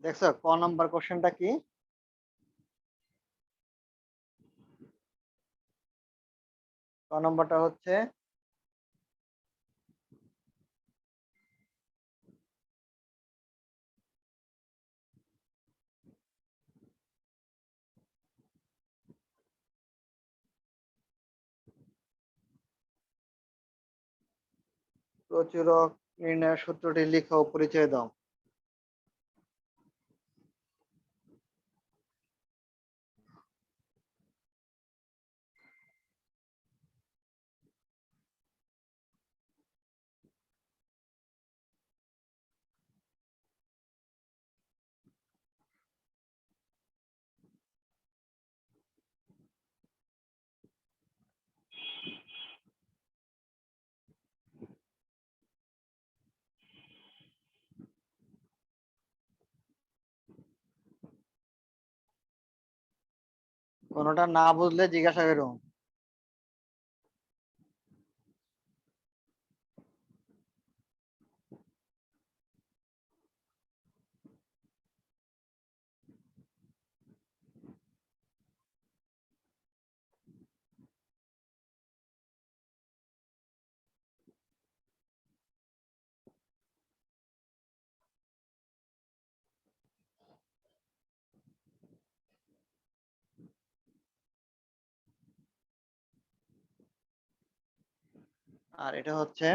দেখছো ক নাম্বার কোশ্চেনটা কি? ক নম্বরটা হচ্ছে প্রচুরক নির্ণয়ের সূত্রটি লিখো ও পরিচয় দাও। কোনোটা না বুঝলে জিজ্ঞাসা করো। আর এটা হচ্ছে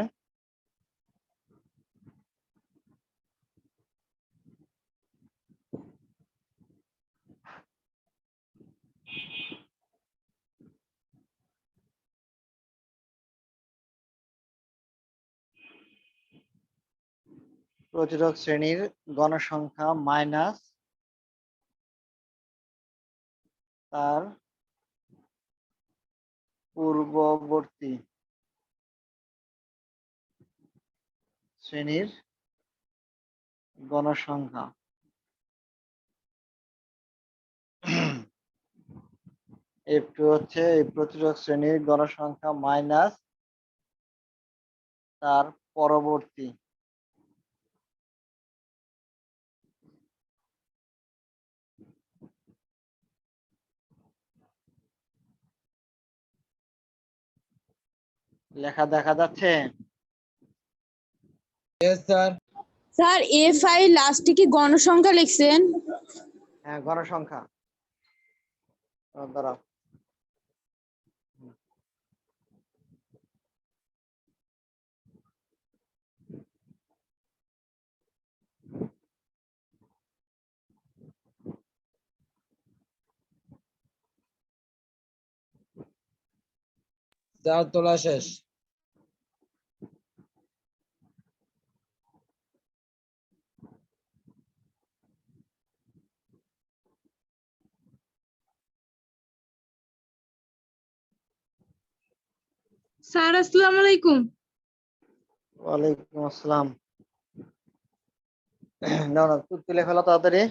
প্রচুরক শ্রেণীর গণসংখ্যা মাইনাস তার পূর্ববর্তী শ্রেণীর গণসংখ্যা। একটু হচ্ছে এই প্রচুরক শ্রেণীর গণসংখ্যা মাইনাস তার পরবর্তী লেখা দেখা যাচ্ছে? স্যার এ5 লাস্টে কি গণসংখ্যা লিখছেন? হ্যাঁ, গণসংখ্যা। দাঁড়াও, যার তোলা শেষ। স্যার আসসালামু আলাইকুম। ওয়ালাইকুম আসসালাম। না না, তুলে ফেলো তাড়াতাড়ি।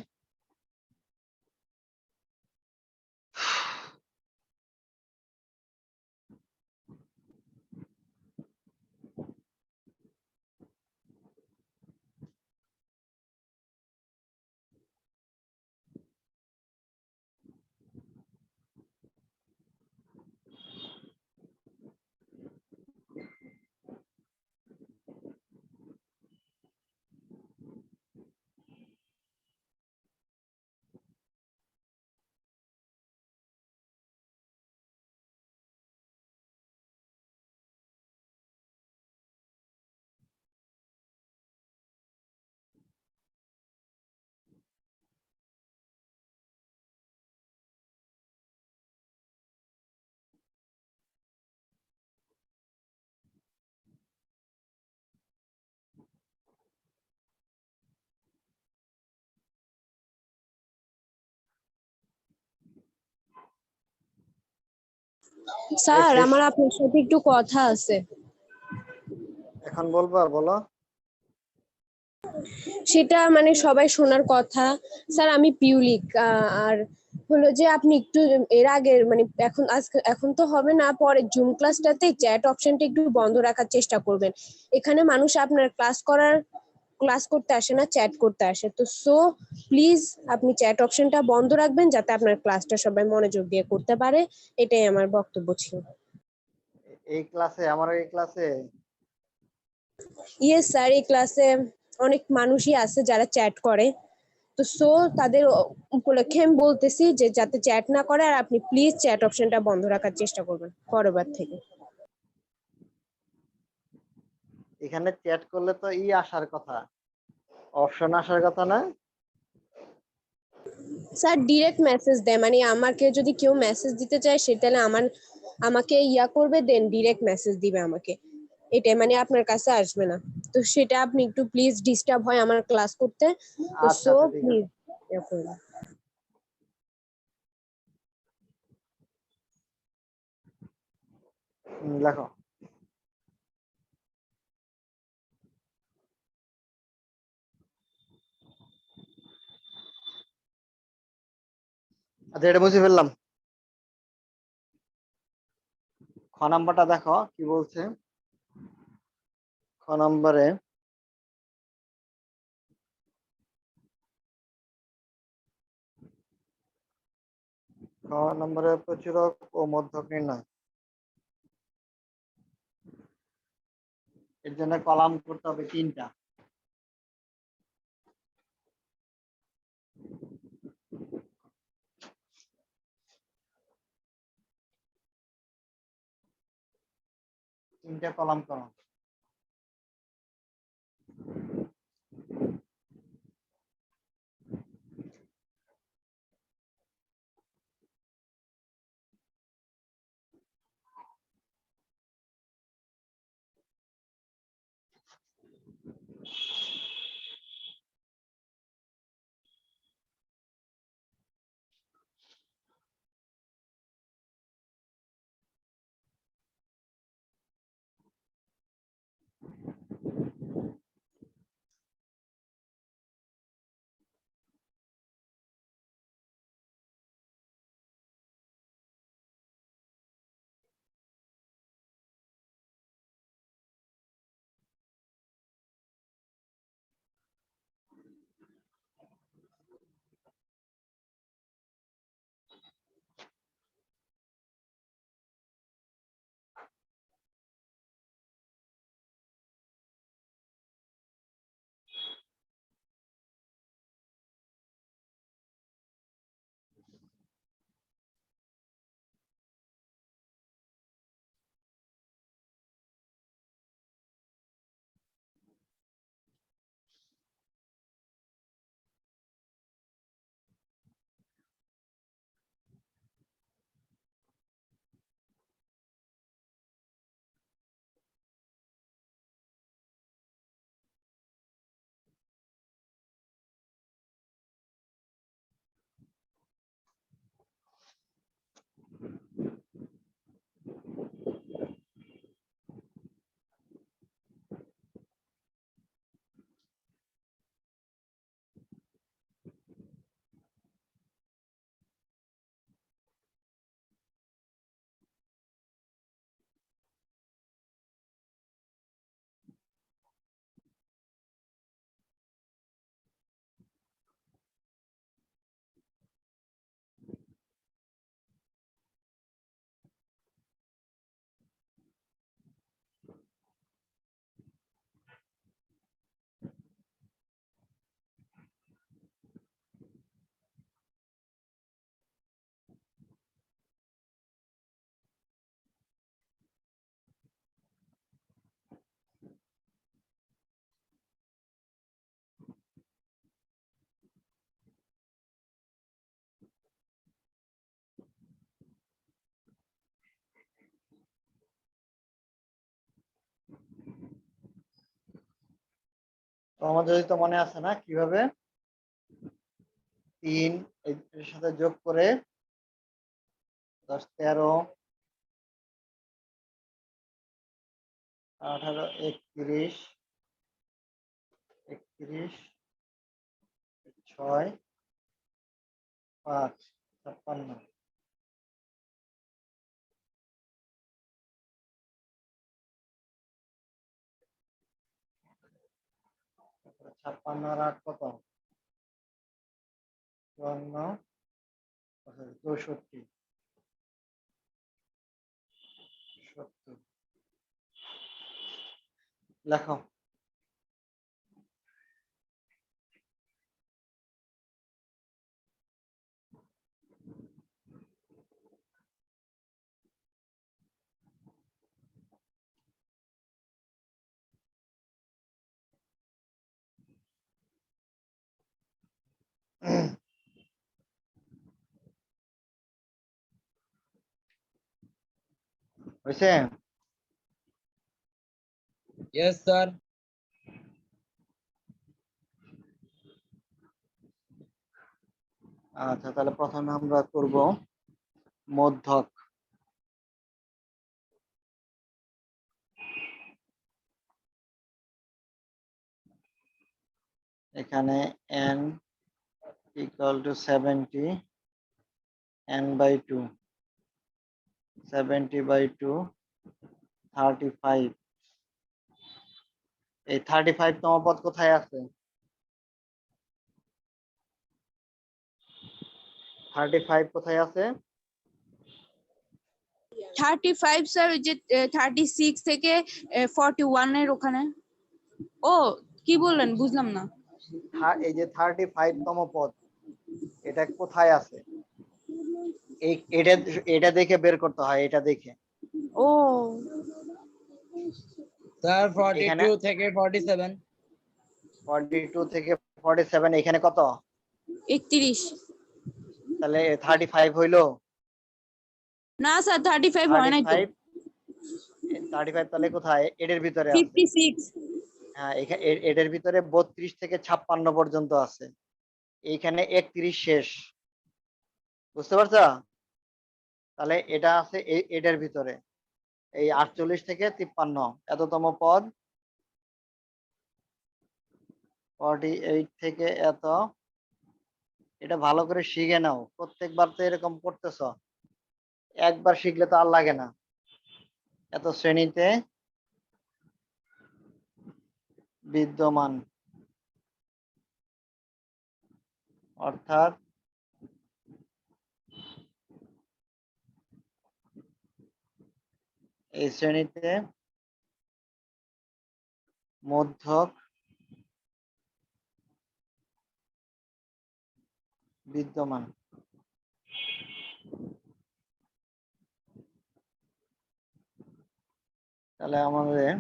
স্যার আমার আপনার সাথে একটু কথা আছে। এখন বলবা? বলো। সেটা মানে সবাই শোনার কথা। স্যার আমি পিউলিক, আর হলো যে আপনি একটু এর আগে মানে এখন তো হবে না, পরে জুম ক্লাসটাতে চ্যাট অপশনটা একটু বন্ধ রাখার চেষ্টা করবেন। এখানে মানুষ আপনার ক্লাস করার ক্লাস করতে আসে না, চ্যাট করতে আসে। তো সো প্লিজ আপনি চ্যাট অপশনটা বন্ধ রাখবেন যাতে আপনার ক্লাসটা সবাই মনোযোগ দিয়ে করতে পারে। এটাই আমার বক্তব্য ছিল। এই ক্লাসে, আমার এই ক্লাসে ইয়েস স্যার, এই ক্লাসে অনেক মানুষই আছে যারা চ্যাট করে। তো সো তাদের উপলক্ষে আমি বলতেছি যে যাতে চ্যাট না করে, আর আপনি প্লিজ চ্যাট অপশনটা বন্ধ রাখার চেষ্টা করবেন পরবার থেকে। এখানে চ্যাট করলে তো আসার কথা, অপশন আসার কথা না। স্যার ডিরেক্ট মেসেজ দেয়, মানে আমাকে যদি কেউ মেসেজ দিতে চায় সে তাহলে আমাকে করবে, দেন ডিরেক্ট মেসেজ দিবে আমাকে। এটাই, মানে আপনার কাছে আসবে না। তো সেটা আপনি একটু প্লিজ, ডিস্টার্ব হয় আমার ক্লাস করতে। তো আচ্ছা সো আচ্ছা, ঠিক প্লিজ আছে। লেখো। আচ্ছা, এটা মুছে ফেললাম। খ নাম্বারটা দেখো কি বলছে। খ নাম্বারে প্রচুরক ও মধ্যক নির্ণয়। এর জন্য কলাম করতে হবে 3টা। কলাম করো। তো আমাদের তো মনে আছে না কিভাবে 3 এর সাথে যোগ করে 10, 13, 18, 31, 6, 5, 56। 56 আর 8 কত? 54, 64, 70। লেখো। হয়েছে? Yes, sir. আচ্ছা, তাহলে প্রথমে আমরা করব মধ্যক। এখানে n equal to 70, n/2, 70/2, 35। এই 35 তম পদ কোথায় আছে? 35 কোথায় আছে? 35 স্যার, ওই যে 36 থেকে 41 এর ওখানে। ও কি বললেন বুঝলাম না। এই যে 35 তম পদ, এটা কোথায় আছে? এটা এটা দেখে বের করতে হয়, এটা দেখে। ও Sir, এখানে 42 থেকে 47. 42 থেকে 47, এখানে কত? 31। তাহলে 35 হইলো? না স্যার 35 হয় নাই তো। 35, 35 তাহলে কোথায়? এটার ভিতরে আছে। 56। হ্যাঁ, এটার ভিতরে 32 থেকে 56 পর্যন্ত আছে। এইখানে 31 শেষ। বুঝতে পারছো? তাহলে এটা আছে এটার ভিতরে, এই 48 থেকে 53 এততম পদ, 48 থেকে এত। এটা ভালো করে শিখে নাও, প্রত্যেকবার তো এরকম করতেছ, একবার শিখলে তো আর লাগে না। এত শ্রেণীতে বিদ্যমান, অর্থাৎ এই শ্রেণীতে মধ্যক বিদ্যমান। তাহলে আমাদের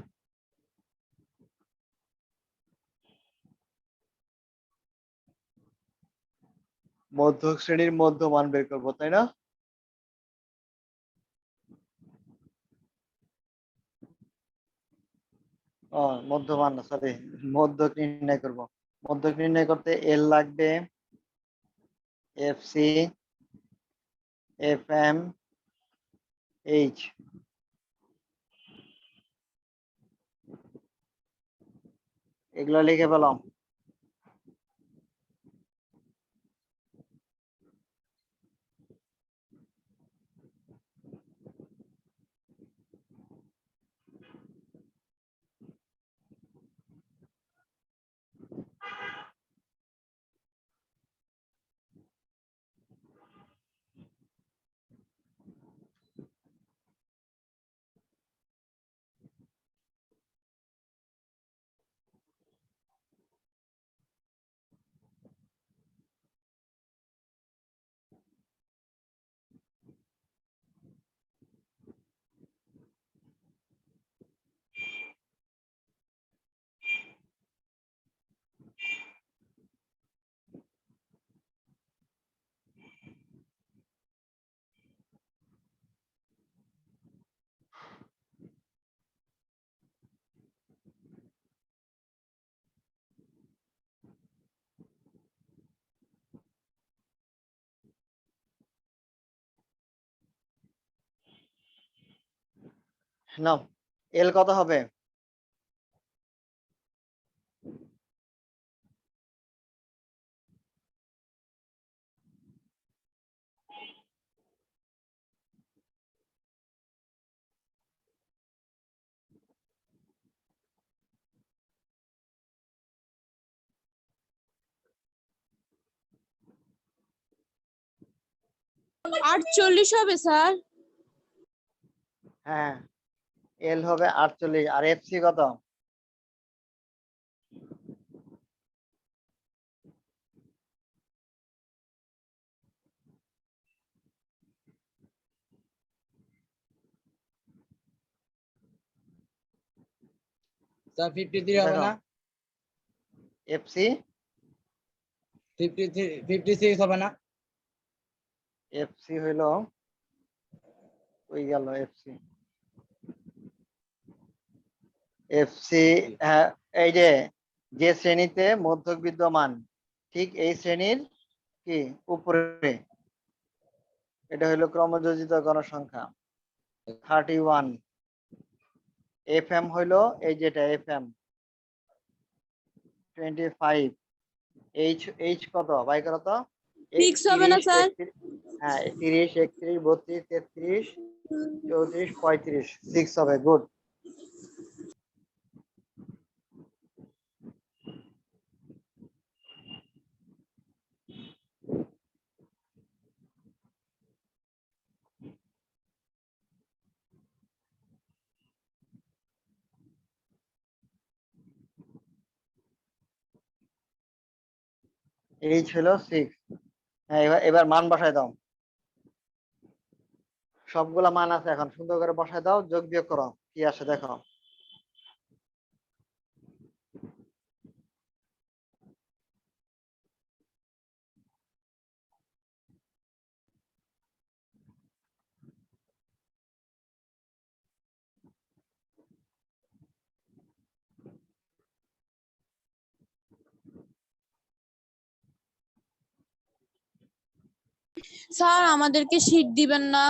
মধ্যক শ্রেণীর মধ্যমান বের করবো, তাই না? মধ্যমান না, সরি, মধ্যক নির্ণয় করব। মধ্যক নির্ণয় করতে এল লাগবে, এফসি, এফএম, এইচ। এগুলো লিখে পেলাম। নাও, এল কত হবে? 48 হবে স্যার। হ্যাঁ, এল হবে 48 আর এফসি কত? স্যার 53 হবে দেখো না? এফসি 56 হবে না? এফসি হইলো ওই গেল এফসি এফসি হ্যাঁ, এই যে যে শ্রেণীতে মধ্যক বিদ্যমান ঠিক এই শ্রেণীর কি উপরে, এটা হইলো ক্রমযোজিত গণসংখ্যা 31। এফ এম হইলো এই যেটা এফ এম 25। এইচ এইচ কত বাই করো তো? 6 হবে না 30, স্যার? 31, হ্যাঁ 30, 31, 32, 33, 34, 35, 6 হবে। গুড। এইচ হলো 6। হ্যাঁ, এবার মান বসায় দাও। সবগুলা মান আছে, এখন সুন্দর করে বসায় দাও, যোগ বিয়োগ করো কি আসে দেখো। স্যার আমাদেরকে শীট দিবেন না?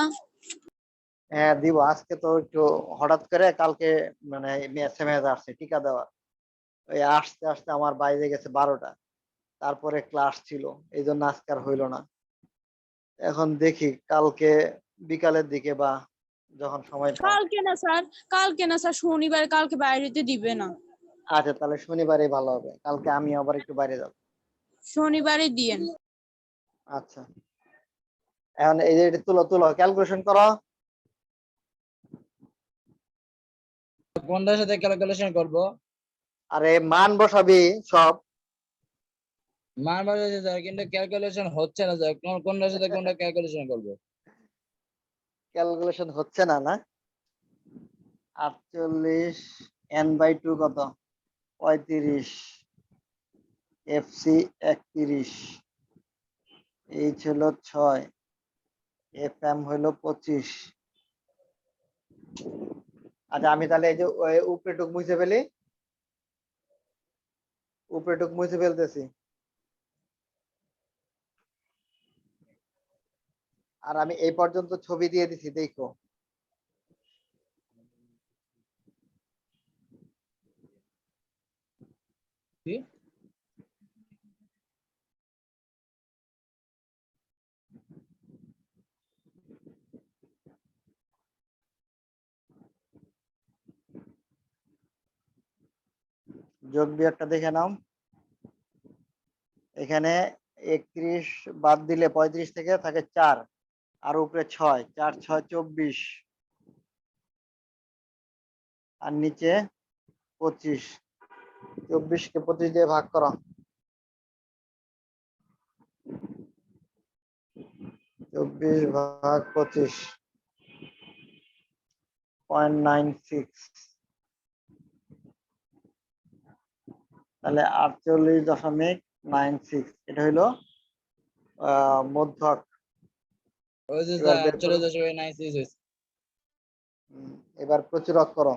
হ্যাঁ দিব, আজকে তো একটু হঠাৎ করে কালকে মানে এসএমএস আসছে টিকা দেওয়া, ওই আসতে আসতে আমার বাইরে গেছে 12টা, তারপরে ক্লাস ছিল, এই জন্য আজকে আর হইলো না। এখন দেখি কালকে বিকালের দিকে বা যখন সময় পাও। কালকে না স্যার, কালকে না স্যার, শনিবার, কালকে বাইরেতে দিবে না। আচ্ছা তাহলে শনিবারই ভালো হবে, কালকে আমি আবার একটু বাইরে যাব। শনিবারে দিয়েন। আচ্ছা, এখন এই যে এটা তুলো তুলো ক্যালকুলেশন করো। কোনটার সাথে ক্যালকুলেশন করব? আরে মান বসাবি সব। মান বাড়াচ্ছে স্যার, কিন্তু ক্যালকুলেশন হচ্ছে না স্যার। কোনটার সাথে কোনটা ক্যালকুলেশন করব? ক্যালকুলেশন হচ্ছে না না? 48 n/2 কত? 35। এফসি 31। এইচ হলো 6। এফ এম হলো 25। আচ্ছা আমি তাহলে এই যে উপরেটুক মুছে ফেলি, উপরেটুক মুছে ফেলতেছি। আর আমি এই পর্যন্ত ছবি দিয়ে দিছি, দেখো। কি? যোগ বিয়োগটা দেখে নাও। এখানে 31 বাদ দিলে 35 থেকে থাকে 4, আর উপরে 6, 4 6 24, আর নিচে 25। 24 কে 25 দিয়ে ভাগ করো। 24 ভাগ 25, 0.96। তাহলে 48.96, এটা হইলো মধ্যক। ওই যে এবার স্যার বের করো। 48.96 হয়েছে। এবার প্রচুরক করো।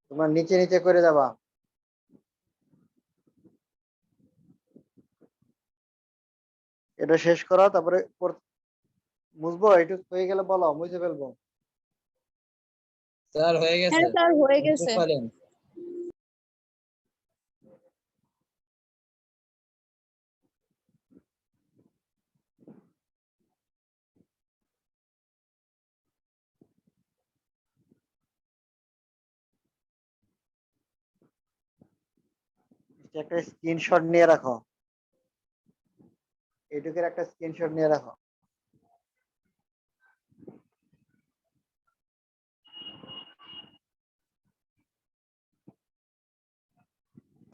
তোমরা নিচে নিচে করে যাবা। এটা শেষ করো, তারপরে মুছবো, একটু হয়ে গেলে বলো, মুছে ফেলবো। স্যার হয়ে গেছে। হ্যাঁ স্যার হয়ে গেছে। পারেন। একটা স্ক্রিনশট নিয়ে রাখো, এইটুকের একটা স্ক্রিনশট নিয়ে রাখো।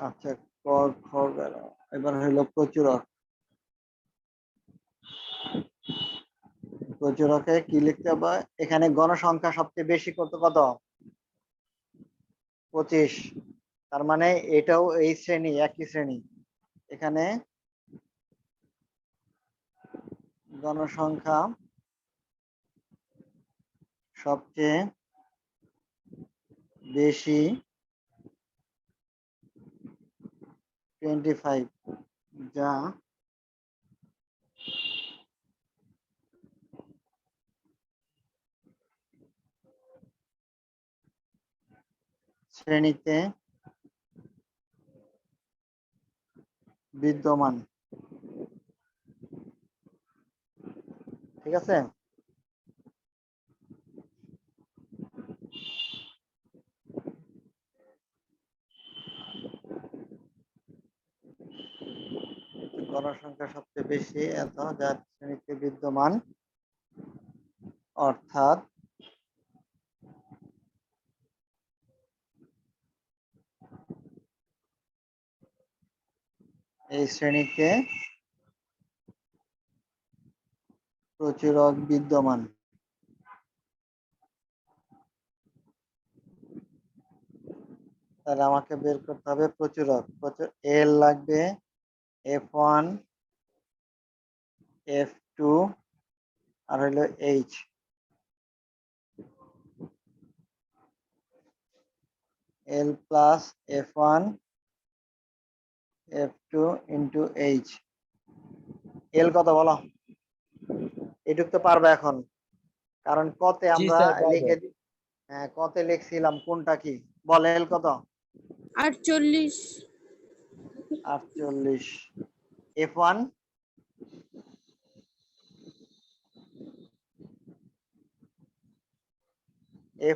আচ্ছা, ক খ গেল, এবার হইলো প্রচুরক। প্রচুরকে কি লিখতে হবে? এখানে গণসংখ্যা সবচেয়ে বেশি কত কত? 25। তার মানে এটাও এই শ্রেণী, একই শ্রেণী। এখানে গণসংখ্যা সবচেয়ে বেশি 25, যা শ্রেণীতে বিদ্যমান। ঠিক আছে? গণসংখ্যা সবচেয়ে বেশি এত যা শ্রেণীতে বিদ্যমান, অর্থাৎ এই শ্রেণীতে প্রচুরক বিদ্যমান। তাহলে আমাকে বের করতে হবে প্রচুরক। এল লাগবে, F1, F2 আর হলো H। L plus F1 F2 into H। এল কত বলো? এটুক তো পারবে এখন, কারণ কতে জি আমরা স্যার, পারবো। লিখে হ্যাঁ, কতে লিখছিলাম কোনটা কি? বল এল কত? 48। 48। F1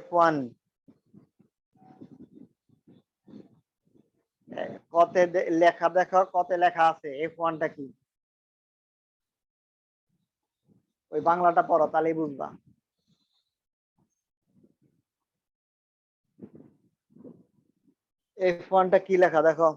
F1 কতে লেখা দেখো, কতে লেখা আছে F1 টা কি? ওই বাংলাটা পড়ো, তাহলেই বুঝবা। F1 টা কি লেখা দেখো।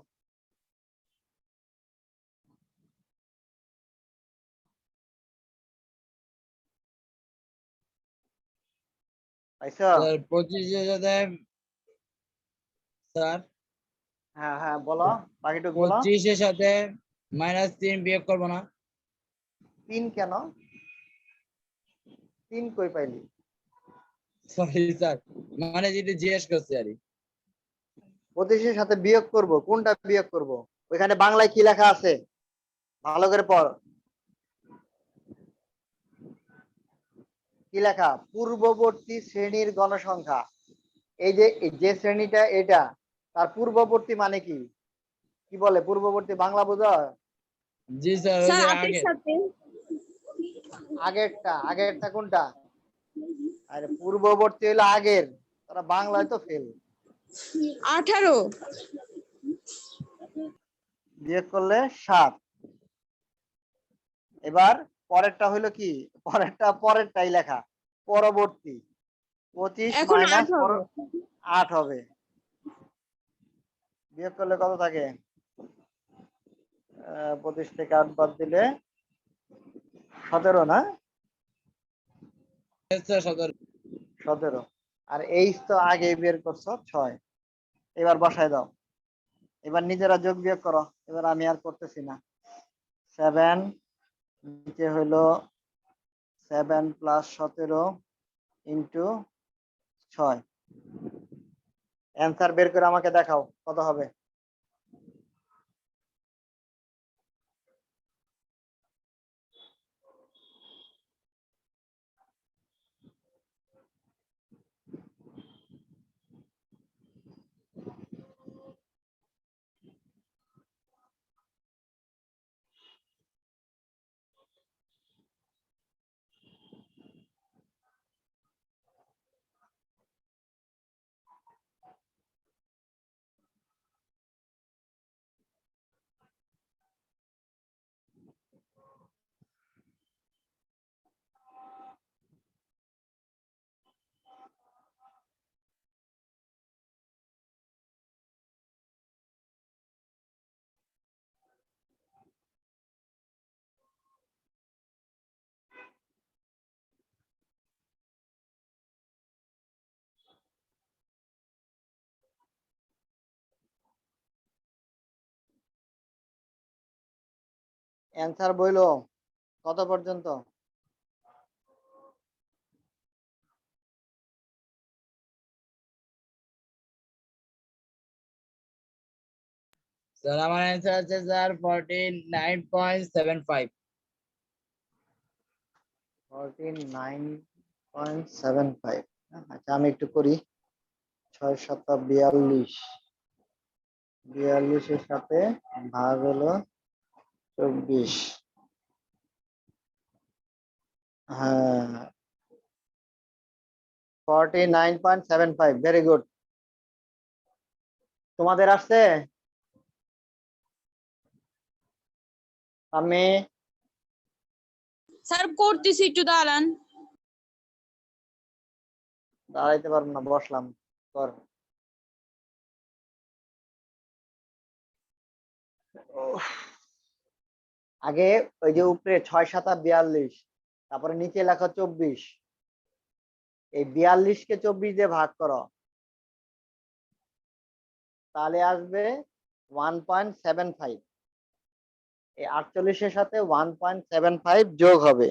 পাইছো? স্যার 25-এর সাথে স্যার হ্যাঁ হ্যাঁ বলো, বাকিটুকু বলো। 25-এর সাথে -3 বিয়োগ করবো না? 3 কেন? 3 কই পাইলি? সরি স্যার, মানে যেটা জিজ্ঞেস করছি আর কি। 25-এর সাথে বিয়োগ করব, কোনটা বিয়োগ করব? ওইখানে বাংলায় কি লেখা আছে ভালো করে পড়। কি লেখা? পূর্ববর্তী শ্রেণীর গণসংখ্যা। এই যে শ্রেণীটা, এটা তার পূর্ববর্তী মানে কি? কি বলে পূর্ববর্তী? বাংলা বোঝো? জি স্যার, ওই স্যার যে আগের আগে। সাথে আগেরটা কোনটা? আরে পূর্ববর্তী হলো আগের। তারা বাংলায় তো ফেল। 18। বিয়োগ করলে 7। এবার পরেরটা হইলো কি? পরেরটাই লেখা পরবর্তী। 25 এখন মাইনাস 8 হবে। 8 হবে। বিয়োগ করলে কত থাকে? 25 থেকে 8 বাদ দিলে 17 না? স্যার 17। 17। আর এইচ তো আগে বের করছো 6। এবার বসায় দাও। এবার নিজেরা যোগ বিয়োগ করো। এবার আমি আর করতেছি না। 7 নিচে হইলো 7 প্লাস 17 ইন্টু 6। অ্যান্সার বের করে আমাকে দেখাও কত হবে। অ্যান্সার বইলো কত পর্যন্ত? স্যার আমার অ্যান্সার আছে স্যার 49.75। 49.75। আচ্ছা আমি একটু করি। 6 7 42, 42-এর সাথে ভাগ হলো 24। হ্যাঁ, 49.75। Very good. তোমাদের আসছে? আমি স্যার করতেছি, একটু দাঁড়ান। দাঁড়াইতে পারবো না, বসলাম। কর। উফ, আগে ওই যে উপরে 6 7 42, তারপরে নিচে লেখা 24। এই 42-কে 24 দিয়ে ভাগ করো, তাহলে আসবে 1.75। এই 48-এর সাথে 1.75 যোগ হবে।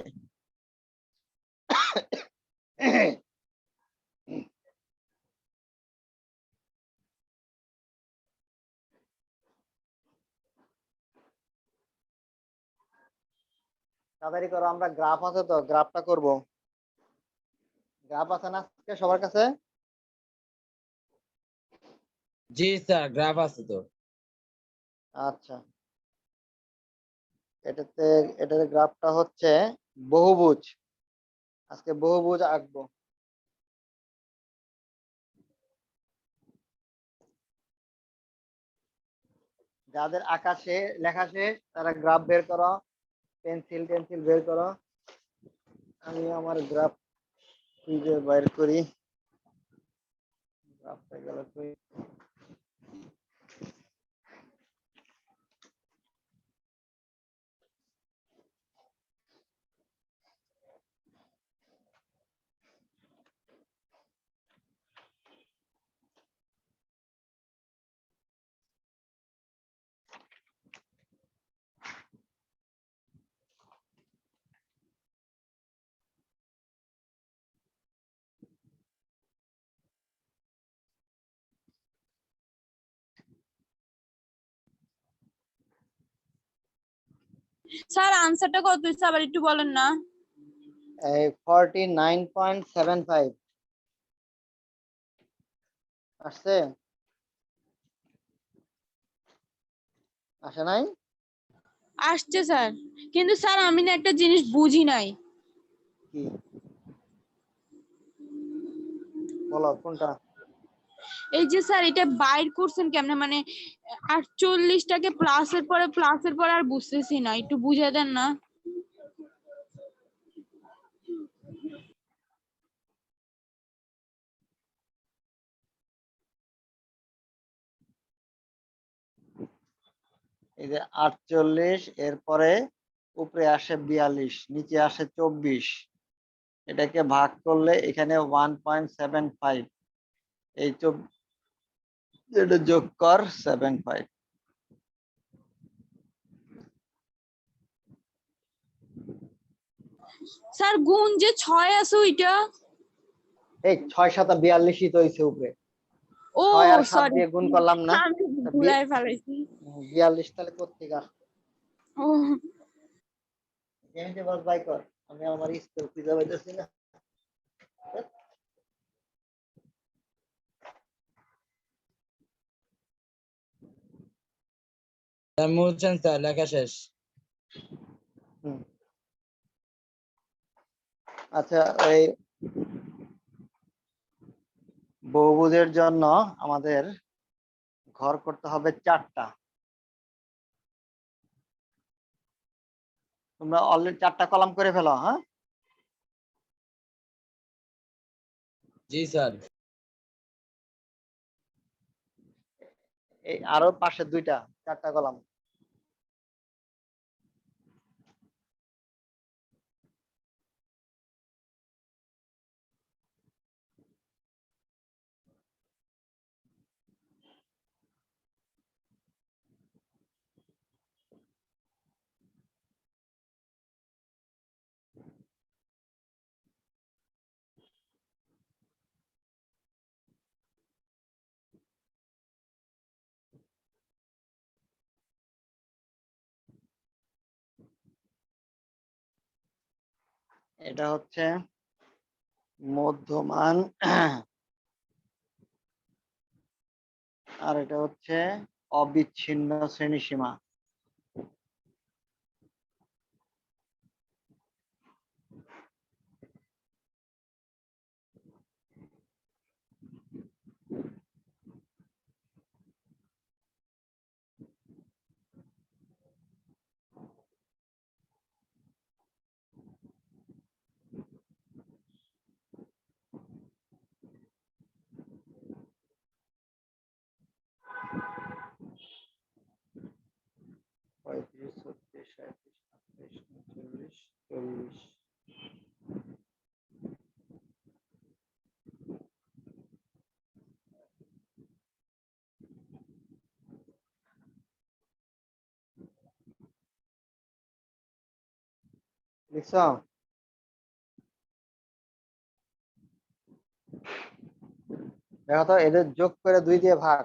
তাড়াতাড়ি করো, আমরা গ্রাফ আছে তো, গ্রাফটা করব। গ্রাফ আছে না আজকে সবার কাছে? জি স্যার, গ্রাফ আছে তো। আচ্ছা, এটাতে এটার গ্রাফটা হচ্ছে বহুভুজ। আজকে বহুভুজ আঁকবো। যাদের আঁকা লেখা শেষ তারা গ্রাফ বের করো, পেন্সিল টেন্সিল বের করো। আমি আমার গ্রাফ খুঁজে বের করি। গ্রাফটা গেল কই? স্যার আনসারটা কত হয়েছে আবার একটু বলেন না। এই 49.75 আসছে? আসে নাই? আসছে স্যার, কিন্তু স্যার আমি না একটা জিনিস বুঝি নাই। কি বলো, কোনটা? এই যে স্যার এটা বাইর করছেন কেমনে, মানে 48টাকে প্লাসের পরে আর বুঝতেছি না, একটু বুঝিয়ে দেন না। এই যে 48, এরপরে উপরে আসে 42, নিচে আসে 24। এটাকে ভাগ করলে এখানে 1.75। এই এটা যোগ কর 75। স্যার গুণ যে 6 আছে ওইটা। এই 6 7 42-ই তো হইছে উপরে। ও 6 আর 7 সরি, দিয়ে গুণ করলাম না? আমি তা ভুলাই ফেলাইছি। 42 তাহলে কোত্থেকে আসছে? ও এমনি বস বাই কর। আমি আমার স্কুল খুঁজে পাইতেছি না। স্যার মুছছেন স্যার, লেখা শেষ। হুম। আচ্ছা, ওই বহুভুজের জন্য আমাদের ঘর করতে হবে 4টা। তোমরা অলরেডি 4টা কলাম করে ফেলো, হ্যাঁ? জি স্যার। এই আরো পাশে 2টা, 4টা কলাম। এটা হচ্ছে মধ্যমান আর এটা হচ্ছে অবিচ্ছিন্ন শ্রেণীসীমা। পঁয়ত্রিশ, 36, 37, 38, 39, 40। লিখছো? দেখো তো এদের যোগ করে 2 দিয়ে ভাগ,